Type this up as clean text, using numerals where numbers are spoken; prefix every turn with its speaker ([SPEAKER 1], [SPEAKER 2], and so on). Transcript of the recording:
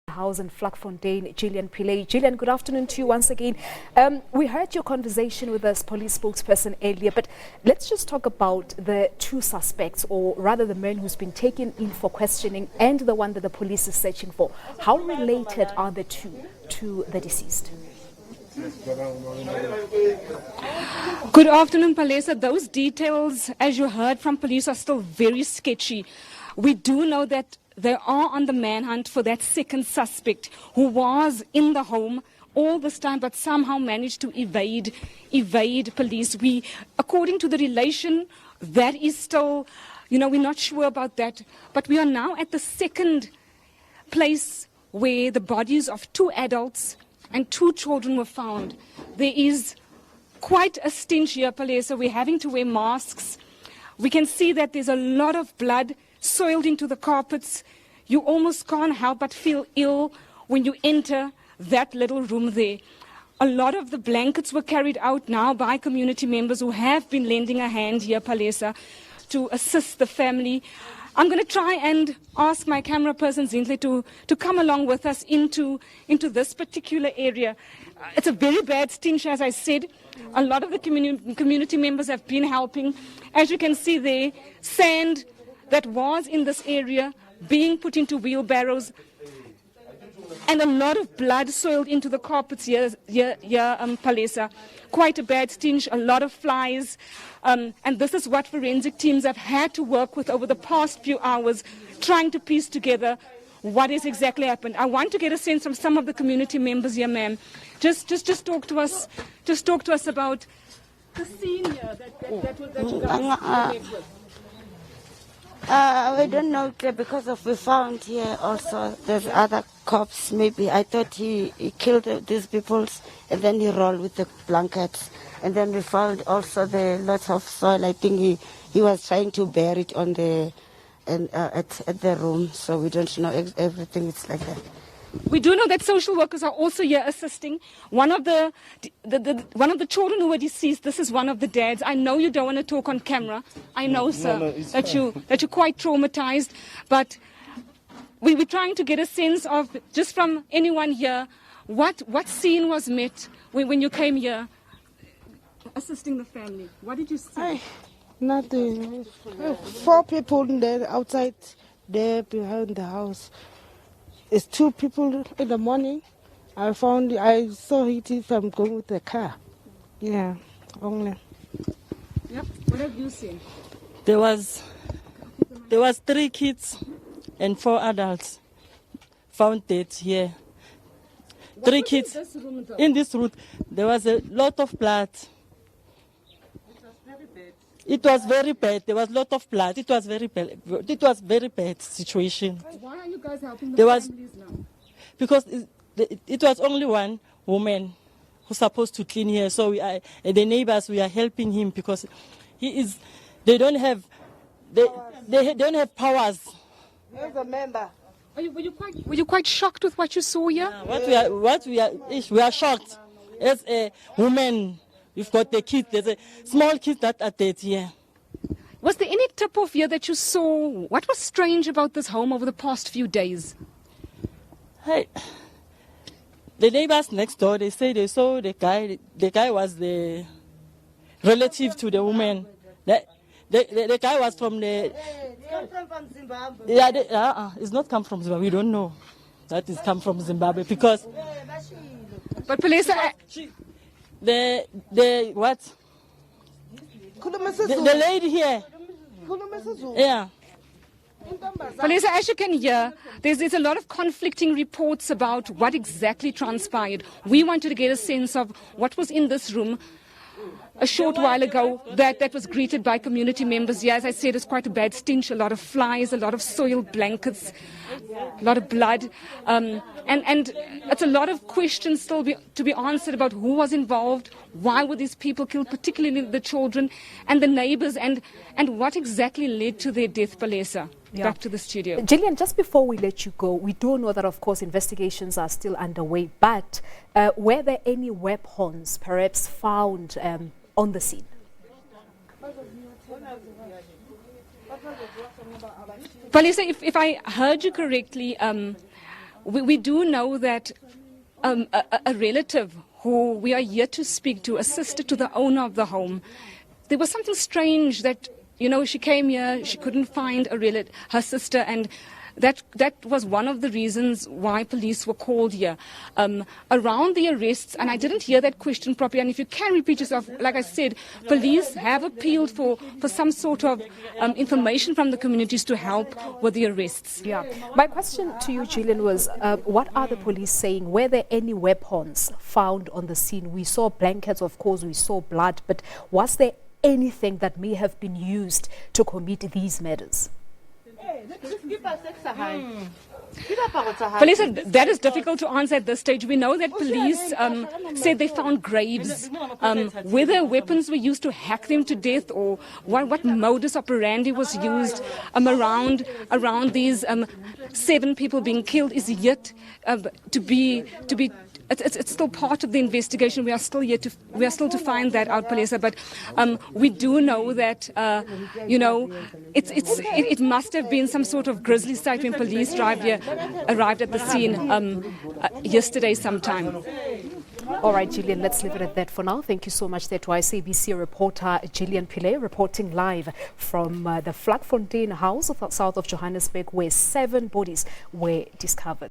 [SPEAKER 1] House in Vlakfontein, Gillian Pillay. Gillian, good afternoon to you once again. We heard your conversation with this police spokesperson earlier, but let's just talk about the two suspects, or rather the man who's been taken in for questioning and the one that the police is searching for. How related are the two to the deceased?
[SPEAKER 2] Good afternoon, Palesa. Those details, as you heard from police, are still very sketchy. We do know that they are on the manhunt for that second suspect who was in the home all this time but somehow managed to evade police. According to the relation, that is still, we're not sure about that. But we are now at the second place where the bodies of 2 adults and 2 children were found. There is quite a stench here, Palesa. We're having to wear masks. We can see that there's a lot of blood soiled into the carpets. You almost can't help but feel ill when you enter that little room there. A lot of the blankets were carried out now by community members who have been lending a hand here, Palesa, to assist the family. I'm going to try and ask my camera person, Zintle, to come along with us into this particular area. It's a very bad stench, as I said. A lot of the community members have been helping. As you can see there, sand that was in this area being put into wheelbarrows, and a lot of blood soiled into the carpets here, Palesa. Quite a bad stench, a lot of flies, and this is what forensic teams have had to work with over the past few hours, trying to piece together what has exactly happened. I want to get a sense from some of the community members here, ma'am. Just talk to us. Just talk to us about the scene here that you guys met with.
[SPEAKER 3] We don't know because we found here also there's other cops. Maybe I thought he killed these people and then he rolled with the blankets. And then we found also the lots of soil. I think he was trying to bury it on the at the room. So we don't know everything. It's like that.
[SPEAKER 2] We do know that social workers are also here assisting. One of the children who were deceased, this is one of the dads. I know you don't want to talk on camera. I know, sir, that you're quite traumatized. But we're trying to get a sense of, just from anyone here, what scene was met when you came here assisting the family. What did you see?
[SPEAKER 4] Nothing. 4 people there outside there behind the house. It's 2 people in the morning. I saw it if I'm going with the car. Yeah, only.
[SPEAKER 2] Yep. What have you seen?
[SPEAKER 5] There was 3 kids and 4 adults found dead here. 3 kids. In this room, there was a lot of blood. It was very bad. There was a lot of blood. It was very bad. It was very bad situation.
[SPEAKER 2] Why are you guys helping the families now?
[SPEAKER 5] Because it was only one woman who's supposed to clean here. So the neighbors, we are helping him because they don't have powers.
[SPEAKER 4] He's a member.
[SPEAKER 2] Were you quite shocked with what you saw here?
[SPEAKER 5] We are shocked. As a woman, we've got the kids. There's a small kids that are dead here.
[SPEAKER 2] Was there any tip-off here that you saw? What was strange about this home over the past few days?
[SPEAKER 5] Hey, the neighbors next door, they say they saw the guy. The guy was the relative to the woman. The guy was from the...
[SPEAKER 4] From Zimbabwe.
[SPEAKER 5] Yeah, it's not come from Zimbabwe. We don't know that it's come from Zimbabwe because...
[SPEAKER 2] But police...
[SPEAKER 5] The what? The lady here. Yeah.
[SPEAKER 2] Vanessa, as you can hear, there's a lot of conflicting reports about what exactly transpired. We wanted to get a sense of what was in this room a short while ago that was greeted by community members. Yeah, as I said, it's quite a bad stench, a lot of flies, a lot of soiled blankets, a lot of blood. And it's a lot of questions still to be answered about who was involved, why were these people killed, particularly the children and the neighbors, and what exactly led to their death, Palesa. Yeah. Back to the studio.
[SPEAKER 1] Gillian, just before we let you go, we do know that, of course, investigations are still underway, but were there any weapons perhaps found on the scene?
[SPEAKER 2] Palesa, if I heard you correctly, we do know that a relative who we are yet to speak to, a sister to the owner of the home, there was something strange that, she came here, she couldn't find her sister, and that was one of the reasons why police were called here. Around the arrests, and I didn't hear that question properly, and if you can repeat yourself, like I said, police have appealed for some sort of information from the communities to help with the arrests.
[SPEAKER 1] Yeah. My question to you, Gillian, was what are the police saying? Were there any weapons found on the scene? We saw blankets, of course, we saw blood, but was there anything that may have been used to commit these murders?
[SPEAKER 2] Police said that is difficult to answer at this stage. We know that police said they found graves. Whether weapons were used to hack them to death or what modus operandi was used around these 7 people being killed is yet to be. It's still part of the investigation. We are still to find that out, Palesa. But we do know that it must have been some sort of grisly sight when police arrived at the scene yesterday sometime.
[SPEAKER 1] All right, Gillian, let's leave it at that for now. Thank you so much there to our SABC reporter, Gillian Pillay, reporting live from the Vlakfontein house south of Johannesburg, where 7 bodies were discovered.